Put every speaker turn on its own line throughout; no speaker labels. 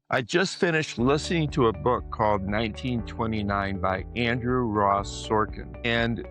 I just finished listening to a book called 1929 by Andrew Ross Sorkin. And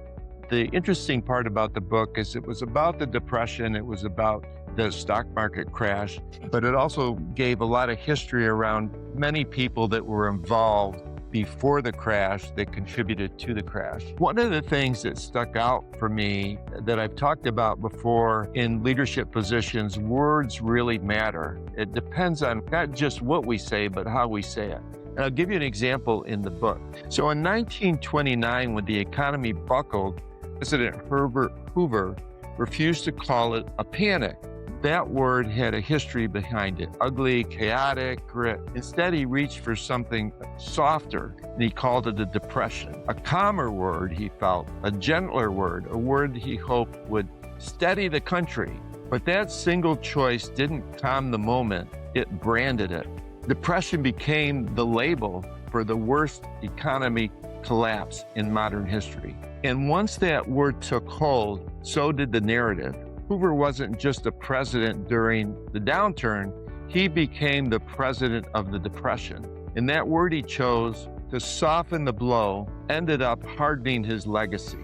the interesting part about the book is it was about the Depression, it was about the stock market crash, but it also gave a lot of history around many people that were involved before the crash that contributed to the crash. One of the things that stuck out for me that I've talked about before in leadership positions, words really matter. It depends on not just what we say, but how we say it. And I'll give you an example in the book. So in 1929, when the economy buckled, President Herbert Hoover refused to call it a panic. That word had a history behind it, ugly, chaotic, grit. Instead, he reached for something softer, and he called it a depression. A calmer word, he felt, a gentler word, a word he hoped would steady the country. But that single choice didn't calm the moment, it branded it. Depression became the label for the worst economy collapse in modern history. And once that word took hold, so did the narrative. Hoover wasn't just a president during the downturn, he became the president of the Depression. And that word he chose to soften the blow ended up hardening his legacy.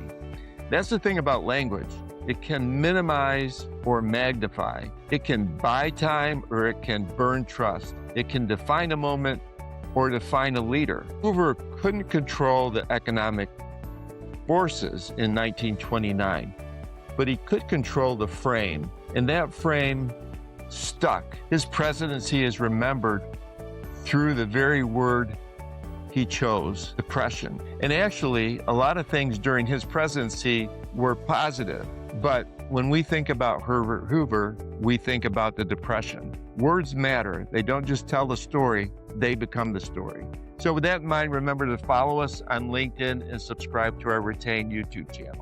That's the thing about language. It can minimize or magnify. It can buy time or it can burn trust. It can define a moment or define a leader. Hoover couldn't control the economic forces in 1929. But he could control the frame, and that frame stuck. His presidency is remembered through the very word he chose, depression. And actually, a lot of things during his presidency were positive. But when we think about Herbert Hoover, we think about the Depression. Words matter. They don't just tell the story, they become the story. So with that in mind, remember to follow us on LinkedIn and subscribe to our retained YouTube channel.